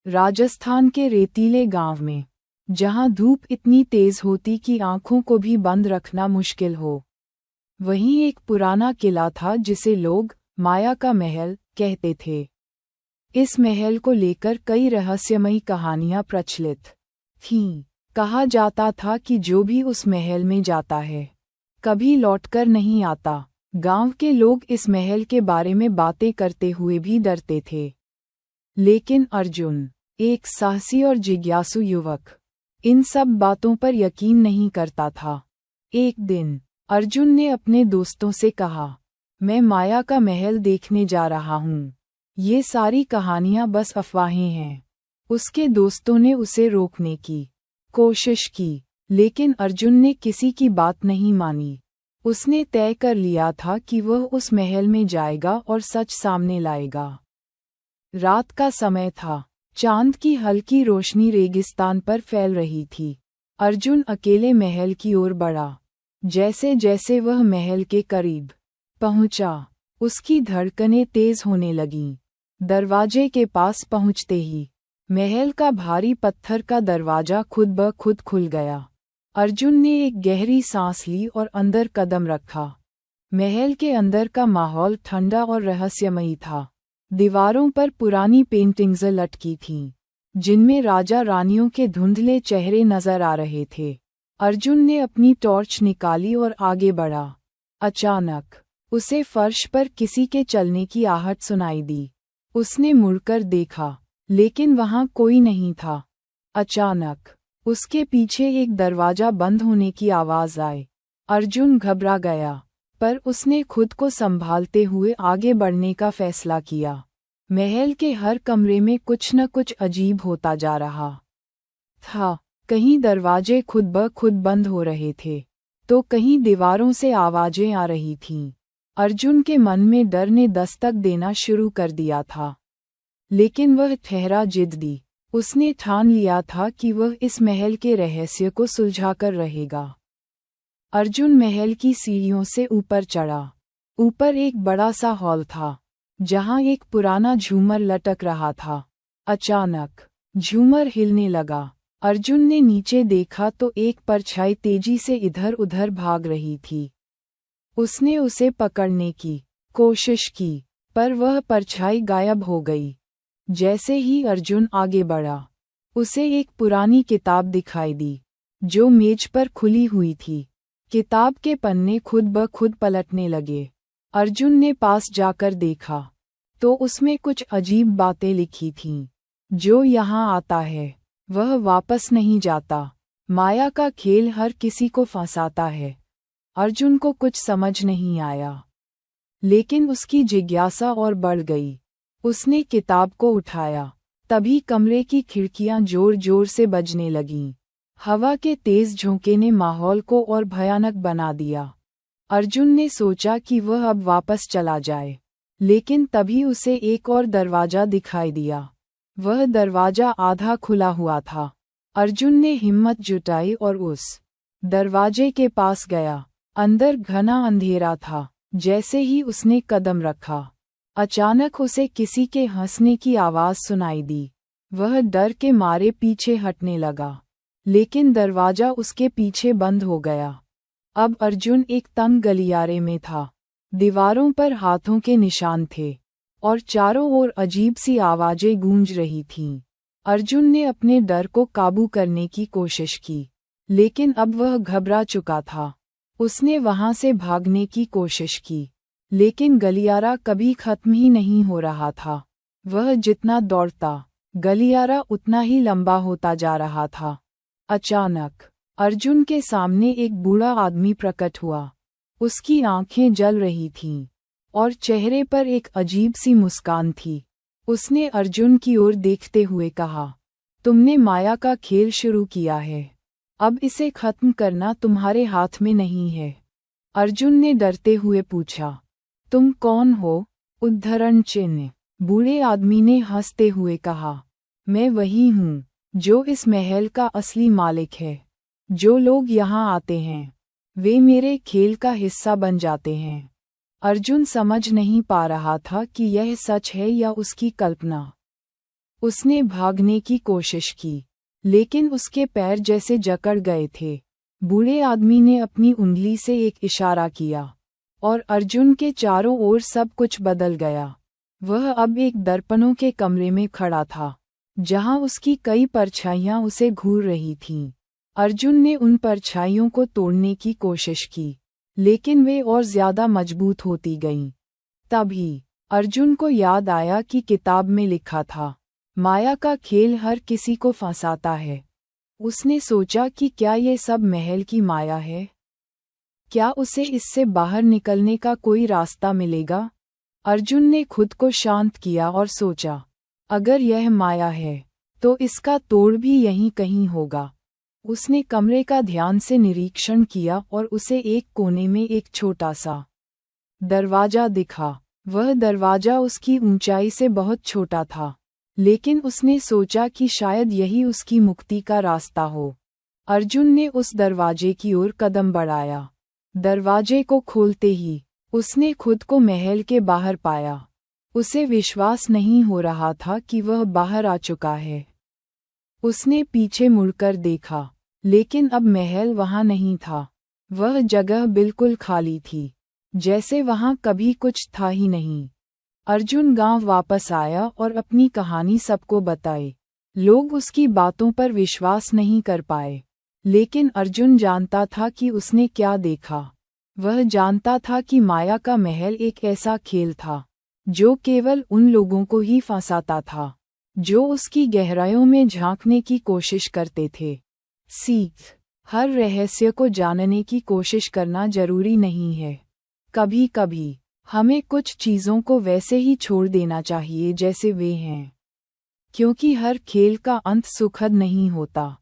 राजस्थान के रेतीले गांव में, जहां धूप इतनी तेज होती कि आंखों को भी बंद रखना मुश्किल हो, वहीं एक पुराना किला था जिसे लोग माया का महल कहते थे। इस महल को लेकर कई रहस्यमयी कहानियां प्रचलित थीं। कहा जाता था कि जो भी उस महल में जाता है कभी लौटकर नहीं आता। गांव के लोग इस महल के बारे में बातें करते हुए भी डरते थे। लेकिन अर्जुन, एक साहसी और जिज्ञासु युवक, इन सब बातों पर यकीन नहीं करता था। एक दिन अर्जुन ने अपने दोस्तों से कहा, मैं माया का महल देखने जा रहा हूँ। ये सारी कहानियां बस अफवाहें हैं। उसके दोस्तों ने उसे रोकने की कोशिश की, लेकिन अर्जुन ने किसी की बात नहीं मानी। उसने तय कर लिया था कि वह उस महल में जाएगा और सच सामने लाएगा। रात का समय था। चांद की हल्की रोशनी रेगिस्तान पर फैल रही थी। अर्जुन अकेले महल की ओर बढ़ा। जैसे जैसे वह महल के करीब पहुंचा, उसकी धड़कनें तेज होने लगीं। दरवाजे के पास पहुंचते ही महल का भारी पत्थर का दरवाजा खुद ब खुद खुल गया। अर्जुन ने एक गहरी सांस ली और अंदर कदम रखा। महल के अंदर का माहौल ठंडा और रहस्यमयी था। दीवारों पर पुरानी पेंटिंग्स लटकी थीं, जिनमें राजा रानियों के धुंधले चेहरे नजर आ रहे थे। अर्जुन ने अपनी टॉर्च निकाली और आगे बढ़ा। अचानक उसे फर्श पर किसी के चलने की आहट सुनाई दी। उसने मुड़कर देखा, लेकिन वहां कोई नहीं था। अचानक उसके पीछे एक दरवाजा बंद होने की आवाज आई। अर्जुन घबरा गया, पर उसने खुद को संभालते हुए आगे बढ़ने का फैसला किया। महल के हर कमरे में कुछ न कुछ अजीब होता जा रहा था। कहीं दरवाजे खुद ब खुद बंद हो रहे थे, तो कहीं दीवारों से आवाजें आ रही थीं। अर्जुन के मन में डर ने दस्तक देना शुरू कर दिया था, लेकिन वह ठहरा जिद्दी। उसने ठान लिया था कि वह इस महल के रहस्य को सुलझाकर रहेगा। अर्जुन महल की सीढ़ियों से ऊपर चढ़ा। ऊपर एक बड़ा सा हॉल था, जहां एक पुराना झूमर लटक रहा था। अचानक झूमर हिलने लगा। अर्जुन ने नीचे देखा तो एक परछाई तेजी से इधर उधर भाग रही थी। उसने उसे पकड़ने की कोशिश की, पर वह परछाई गायब हो गई। जैसे ही अर्जुन आगे बढ़ा, उसे एक पुरानी किताब दिखाई दी, जो मेज पर खुली हुई थी। किताब के पन्ने खुद ब खुद पलटने लगे। अर्जुन ने पास जाकर देखा, तो उसमें कुछ अजीब बातें लिखी थीं। जो यहाँ आता है, वह वापस नहीं जाता। माया का खेल हर किसी को फंसाता है। अर्जुन को कुछ समझ नहीं आया, लेकिन उसकी जिज्ञासा और बढ़ गई। उसने किताब को उठाया, तभी कमरे की खिड़कियां जोर जोर से बजने लगीं। हवा के तेज झोंके ने माहौल को और भयानक बना दिया। अर्जुन ने सोचा कि वह अब वापस चला जाए, लेकिन तभी उसे एक और दरवाजा दिखाई दिया। वह दरवाजा आधा खुला हुआ था। अर्जुन ने हिम्मत जुटाई और उस दरवाजे के पास गया। अंदर घना अंधेरा था। जैसे ही उसने कदम रखा, अचानक उसे किसी के हंसने की आवाज सुनाई दी। वह डर के मारे पीछे हटने लगा, लेकिन दरवाजा उसके पीछे बंद हो गया। अब अर्जुन एक तंग गलियारे में था। दीवारों पर हाथों के निशान थे और चारों ओर अजीब सी आवाजें गूंज रही थीं। अर्जुन ने अपने डर को काबू करने की कोशिश की, लेकिन अब वह घबरा चुका था। उसने वहां से भागने की कोशिश की, लेकिन गलियारा कभी खत्म ही नहीं हो रहा था। वह जितना दौड़ता, गलियारा उतना ही लंबा होता जा रहा था। अचानक अर्जुन के सामने एक बूढ़ा आदमी प्रकट हुआ। उसकी आंखें जल रही थीं और चेहरे पर एक अजीब सी मुस्कान थी। उसने अर्जुन की ओर देखते हुए कहा, तुमने माया का खेल शुरू किया है। अब इसे खत्म करना तुम्हारे हाथ में नहीं है। अर्जुन ने डरते हुए पूछा, तुम कौन हो? उद्धरण चिन्ह। बूढ़े आदमी ने हंसते हुए कहा, मैं वही हूँ जो इस महल का असली मालिक है। जो लोग यहाँ आते हैं, वे मेरे खेल का हिस्सा बन जाते हैं। अर्जुन समझ नहीं पा रहा था कि यह सच है या उसकी कल्पना। उसने भागने की कोशिश की, लेकिन उसके पैर जैसे जकड़ गए थे। बूढ़े आदमी ने अपनी उंगली से एक इशारा किया और अर्जुन के चारों ओर सब कुछ बदल गया। वह अब एक दर्पणों के कमरे में खड़ा था, जहां उसकी कई परछाइयां उसे घूर रही थीं। अर्जुन ने उन परछाइयों को तोड़ने की कोशिश की, लेकिन वे और ज्यादा मजबूत होती गईं। तभी अर्जुन को याद आया कि किताब में लिखा था, माया का खेल हर किसी को फंसाता है। उसने सोचा कि क्या ये सब महल की माया है? क्या उसे इससे बाहर निकलने का कोई रास्ता मिलेगा? अर्जुन ने खुद को शांत किया और सोचा, अगर यह माया है, तो इसका तोड़ भी यहीं कहीं होगा। उसने कमरे का ध्यान से निरीक्षण किया और उसे एक कोने में एक छोटा सा दरवाजा दिखा। वह दरवाजा उसकी ऊंचाई से बहुत छोटा था, लेकिन उसने सोचा कि शायद यही उसकी मुक्ति का रास्ता हो। अर्जुन ने उस दरवाजे की ओर कदम बढ़ाया। दरवाजे को खोलते ही उसने खुद को महल के बाहर पाया। उसे विश्वास नहीं हो रहा था कि वह बाहर आ चुका है। उसने पीछे मुड़कर देखा, लेकिन अब महल वहां नहीं था। वह जगह बिल्कुल खाली थी, जैसे वहां कभी कुछ था ही नहीं। अर्जुन गांव वापस आया और अपनी कहानी सबको बताई। लोग उसकी बातों पर विश्वास नहीं कर पाए, लेकिन अर्जुन जानता था कि उसने क्या देखा। वह जानता था कि माया का महल एक ऐसा खेल था, जो केवल उन लोगों को ही फंसाता था, जो उसकी गहराइयों में झांकने की कोशिश करते थे। सीख: हर रहस्य को जानने की कोशिश करना जरूरी नहीं है। कभी कभी हमें कुछ चीज़ों को वैसे ही छोड़ देना चाहिए जैसे वे हैं, क्योंकि हर खेल का अंत सुखद नहीं होता।